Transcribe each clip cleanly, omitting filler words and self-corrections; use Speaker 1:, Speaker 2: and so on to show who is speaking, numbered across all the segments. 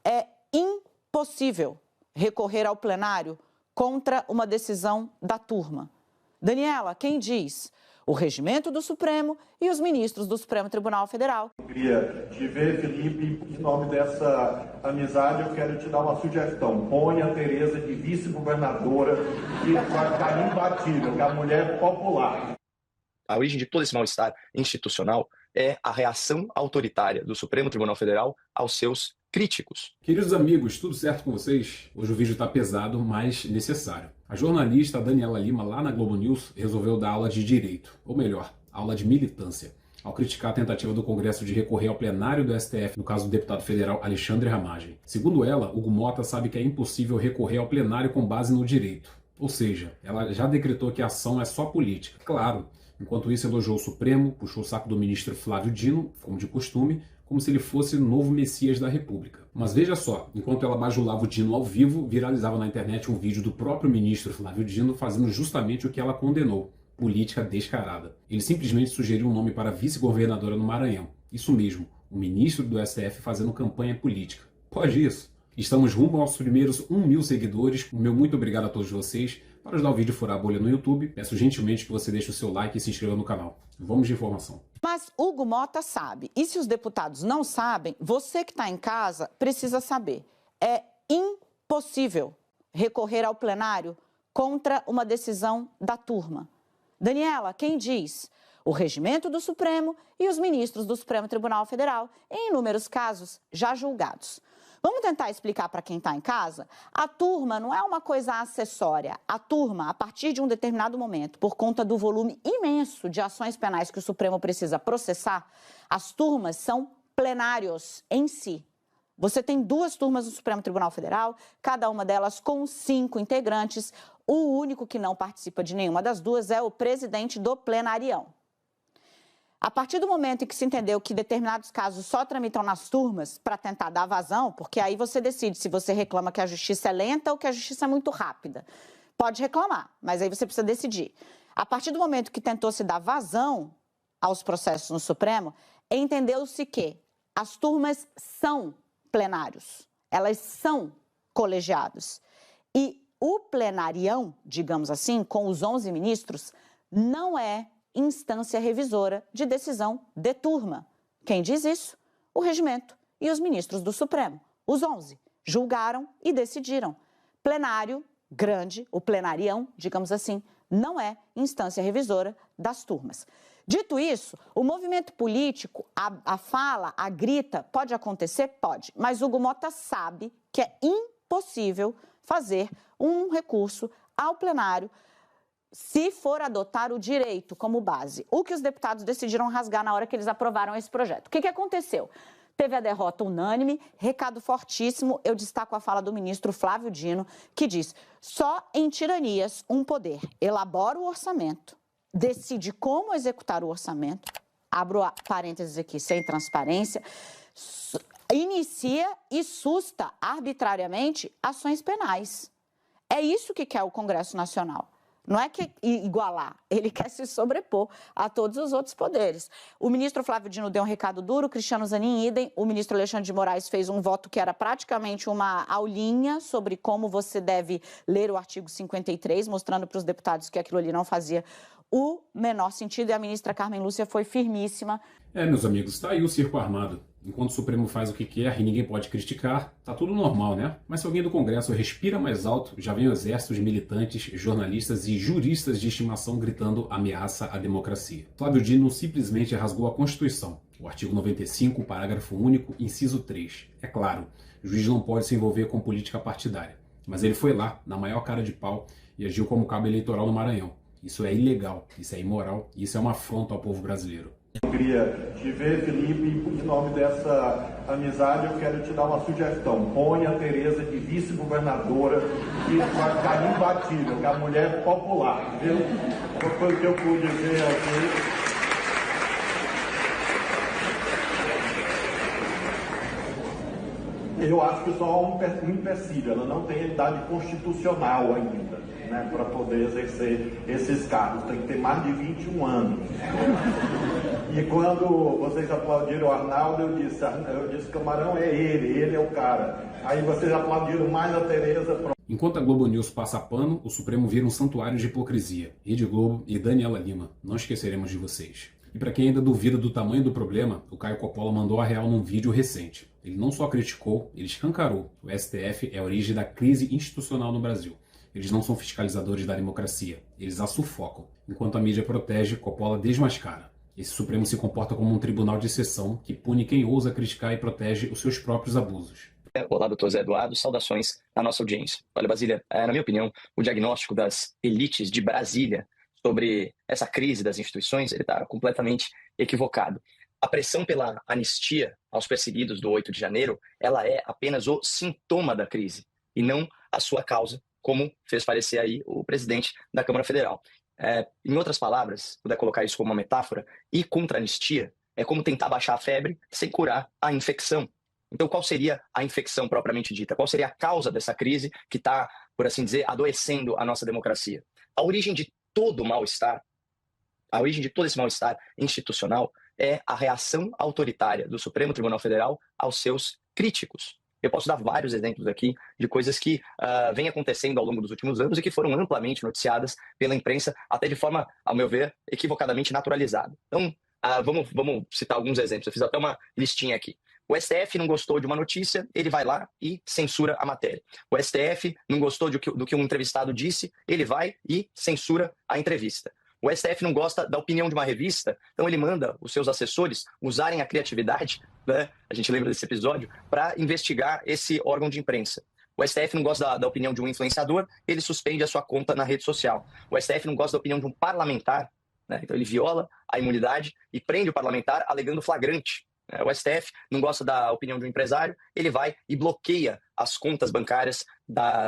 Speaker 1: É impossível recorrer ao plenário contra uma decisão da turma. Daniela, quem diz? O regimento do Supremo e os ministros do Supremo Tribunal Federal.
Speaker 2: Eu queria te ver, Felipe, em nome dessa amizade, eu quero te dar uma sugestão. Põe a Tereza de vice-governadora, que vai ficar imbatível, que é a mulher popular.
Speaker 3: A origem de todo esse mal-estar institucional é a reação autoritária do Supremo Tribunal Federal aos seus críticos.
Speaker 4: Queridos amigos, tudo certo com vocês? Hoje o vídeo está pesado, mas necessário. A jornalista Daniela Lima, lá na Globo News, resolveu dar aula de direito, ou melhor, aula de militância, ao criticar a tentativa do Congresso de recorrer ao plenário do STF, no caso do deputado federal Alexandre Ramagem. Segundo ela, Hugo Motta sabe que é impossível recorrer ao plenário com base no direito. Ou seja, ela já decretou que a ação é só política. Claro, enquanto isso elogiou o Supremo, puxou o saco do ministro Flávio Dino, como de costume, como se ele fosse o novo Messias da República. Mas veja só, enquanto ela bajulava o Dino ao vivo, viralizava na internet um vídeo do próprio ministro Flávio Dino fazendo justamente o que ela condenou: política descarada. Ele simplesmente sugeriu um nome para vice-governadora no Maranhão. Isso mesmo, o ministro do STF fazendo campanha política. Pode isso? Estamos rumo aos primeiros 1.000 seguidores. O meu muito obrigado a todos vocês. Para ajudar o vídeo a furar a bolha no YouTube, peço gentilmente que você deixe o seu like e se inscreva no canal. Vamos de informação.
Speaker 1: Mas Hugo Motta sabe. E se os deputados não sabem, você que está em casa precisa saber. É impossível recorrer ao plenário contra uma decisão da turma. Daniela, quem diz? O regimento do Supremo e os ministros do Supremo Tribunal Federal, em inúmeros casos já julgados. Vamos tentar explicar para quem está em casa? A turma não é uma coisa acessória. A turma, a partir de um determinado momento, por conta do volume imenso de ações penais que o Supremo precisa processar, as turmas são plenários em si. Você tem 2 turmas no Supremo Tribunal Federal, cada uma delas com 5 integrantes. O único que não participa de nenhuma das 2 é o presidente do plenarião. A partir do momento em que se entendeu que determinados casos só tramitam nas turmas para tentar dar vazão, porque aí você decide se você reclama que a justiça é lenta ou que a justiça é muito rápida. Pode reclamar, mas aí você precisa decidir. A partir do momento que tentou se dar vazão aos processos no Supremo, entendeu-se que as turmas são plenários, elas são colegiados. E o plenarião, digamos assim, com os 11 ministros, não é instância revisora de decisão de turma. Quem diz isso? O regimento e os ministros do Supremo. Os 11 julgaram e decidiram. Plenário grande, o plenarião, digamos assim, não é instância revisora das turmas. Dito isso, o movimento político, a fala, a grita, pode acontecer? Pode. Mas Hugo Motta sabe que é impossível fazer um recurso ao plenário se for adotar o direito como base. O que os deputados decidiram rasgar na hora que eles aprovaram esse projeto. O que aconteceu? Teve a derrota unânime, recado fortíssimo. Eu destaco a fala do ministro Flávio Dino, que diz: só em tiranias um poder elabora o orçamento, decide como executar o orçamento, abro parênteses aqui, sem transparência, inicia e susta arbitrariamente ações penais. É isso que quer o Congresso Nacional. Não é que igualar, ele quer se sobrepor a todos os outros poderes. O ministro Flávio Dino deu um recado duro, Cristiano Zanin idem. O ministro Alexandre de Moraes fez um voto que era praticamente uma aulinha sobre como você deve ler o artigo 53, mostrando para os deputados que aquilo ali não fazia o menor sentido. E a ministra Carmen Lúcia foi firmíssima.
Speaker 4: Meus amigos, está aí o circo armado. Enquanto o Supremo faz o que quer e ninguém pode criticar, tá tudo normal, né? Mas se alguém do Congresso respira mais alto, já vem o exército de militantes, jornalistas e juristas de estimação gritando ameaça à democracia. Flávio Dino simplesmente rasgou a Constituição, o artigo 95, parágrafo único, inciso 3. É claro, o juiz não pode se envolver com política partidária, mas ele foi lá, na maior cara de pau, e agiu como cabo eleitoral no Maranhão. Isso é ilegal, isso é imoral, e isso é uma afronta ao povo brasileiro.
Speaker 2: Eu queria te ver, Felipe, em nome dessa amizade, eu quero te dar uma sugestão. Põe a Tereza de vice-governadora, que vai ficar imbatível, que é a mulher popular, viu? Uma coisa que eu pude ver aqui. Eu acho que só há um empecilho, ela não tem idade constitucional ainda, né, para poder exercer esses cargos. Tem que ter mais de 21 anos. E quando vocês aplaudiram o Arnaldo, eu disse, Camarão é ele é o cara. Aí vocês aplaudiram mais a Tereza.
Speaker 4: Enquanto a Globo News passa pano, o Supremo vira um santuário de hipocrisia. Rede Globo e Daniela Lima, não esqueceremos de vocês. E para quem ainda duvida do tamanho do problema, o Caio Coppola mandou a real num vídeo recente. Ele não só criticou, ele escancarou. O STF é a origem da crise institucional no Brasil. Eles não são fiscalizadores da democracia, eles a sufocam. Enquanto a mídia protege, Coppola desmascara. Esse Supremo se comporta como um tribunal de exceção que pune quem ousa criticar e protege os seus próprios abusos.
Speaker 3: Olá, doutor Zé Eduardo, saudações à nossa audiência. Olha, Basília, na minha opinião, o diagnóstico das elites de Brasília sobre essa crise das instituições, ele está completamente equivocado. A pressão pela anistia aos perseguidos do 8 de janeiro, ela é apenas o sintoma da crise e não a sua causa, como fez parecer aí o presidente da Câmara Federal. Em outras palavras, puder colocar isso como uma metáfora, ir contra a anistia é como tentar baixar a febre sem curar a infecção. Então, qual seria a infecção propriamente dita? Qual seria a causa dessa crise que está, por assim dizer, adoecendo a nossa democracia? A origem de todo mal-estar, a origem de todo esse mal-estar institucional é a reação autoritária do Supremo Tribunal Federal aos seus críticos. Eu posso dar vários exemplos aqui de coisas que vêm acontecendo ao longo dos últimos anos e que foram amplamente noticiadas pela imprensa, até de forma, ao meu ver, equivocadamente naturalizada. Então, vamos citar alguns exemplos. Eu fiz até uma listinha aqui. O STF não gostou de uma notícia, ele vai lá e censura a matéria. O STF não gostou do que um entrevistado disse, ele vai e censura a entrevista. O STF não gosta da opinião de uma revista, então ele manda os seus assessores usarem a criatividade, né? A gente lembra desse episódio, para investigar esse órgão de imprensa. O STF não gosta da opinião de um influenciador, ele suspende a sua conta na rede social. O STF não gosta da opinião de um parlamentar, né? Então ele viola a imunidade e prende o parlamentar alegando flagrante. O STF não gosta da opinião de um empresário, ele vai e bloqueia as contas bancárias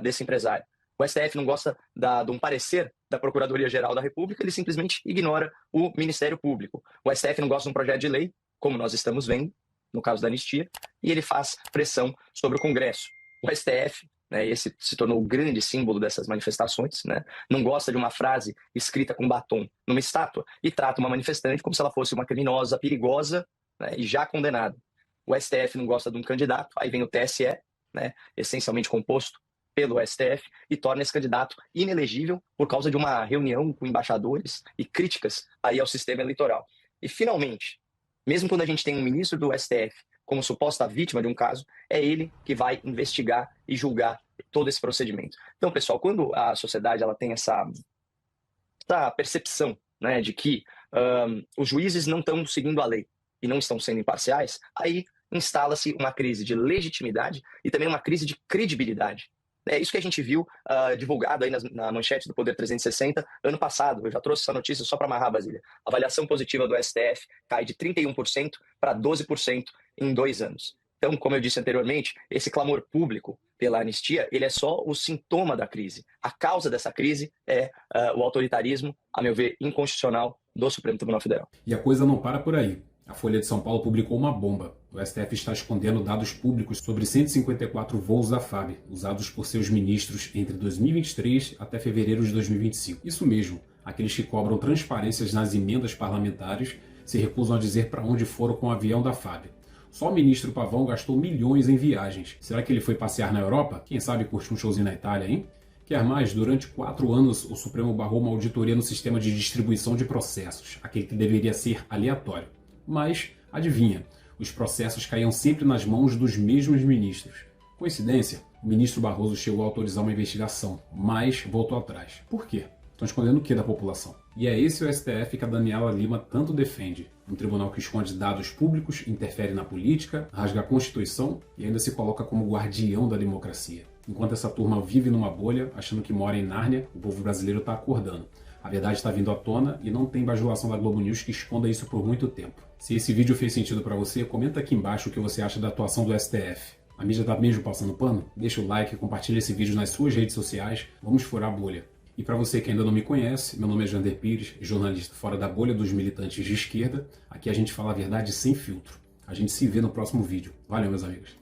Speaker 3: desse empresário. O STF não gosta de um parecer da Procuradoria-Geral da República, ele simplesmente ignora o Ministério Público. O STF não gosta de um projeto de lei, como nós estamos vendo, no caso da anistia, e ele faz pressão sobre o Congresso. O STF, né, esse se tornou o grande símbolo dessas manifestações, né, não gosta de uma frase escrita com batom numa estátua e trata uma manifestante como se ela fosse uma criminosa, perigosa, né, e já condenada. O STF não gosta de um candidato, aí vem o TSE, né, essencialmente composto pelo STF, e torna esse candidato inelegível por causa de uma reunião com embaixadores e críticas aí ao sistema eleitoral. E, finalmente, mesmo quando a gente tem um ministro do STF como suposta vítima de um caso, é ele que vai investigar e julgar todo esse procedimento. Então, pessoal, quando a sociedade ela tem essa percepção, né, de que os juízes não estão seguindo a lei e não estão sendo imparciais, aí instala-se uma crise de legitimidade e também uma crise de credibilidade. É isso que a gente viu divulgado aí na manchete do Poder 360 ano passado. Eu já trouxe essa notícia só para amarrar, Basília. A avaliação positiva do STF cai de 31% para 12% em 2 anos. Então, como eu disse anteriormente, esse clamor público pela anistia, ele é só o sintoma da crise. A causa dessa crise é o autoritarismo, a meu ver, inconstitucional do Supremo Tribunal Federal.
Speaker 4: E a coisa não para por aí. A Folha de São Paulo publicou uma bomba. O STF está escondendo dados públicos sobre 154 voos da FAB, usados por seus ministros entre 2023 até fevereiro de 2025. Isso mesmo, aqueles que cobram transparências nas emendas parlamentares se recusam a dizer para onde foram com o avião da FAB. Só o ministro Pavão gastou milhões em viagens. Será que ele foi passear na Europa? Quem sabe curtir um showzinho na Itália, hein? Quer mais? Durante 4 anos, o Supremo barrou uma auditoria no sistema de distribuição de processos, aquele que deveria ser aleatório. Mas, adivinha, os processos caíam sempre nas mãos dos mesmos ministros. Coincidência? O ministro Barroso chegou a autorizar uma investigação, mas voltou atrás. Por quê? Estão escondendo o que da população? E é esse o STF que a Daniela Lima tanto defende. Um tribunal que esconde dados públicos, interfere na política, rasga a Constituição e ainda se coloca como guardião da democracia. Enquanto essa turma vive numa bolha, achando que mora em Nárnia, o povo brasileiro está acordando. A verdade está vindo à tona e não tem bajulação da Globo News que esconda isso por muito tempo. Se esse vídeo fez sentido para você, comenta aqui embaixo o que você acha da atuação do STF. A mídia tá mesmo passando pano? Deixa o like, compartilha esse vídeo nas suas redes sociais, vamos furar a bolha. E para você que ainda não me conhece, meu nome é Jander Pires, jornalista fora da bolha dos militantes de esquerda. Aqui a gente fala a verdade sem filtro. A gente se vê no próximo vídeo. Valeu, meus amigos.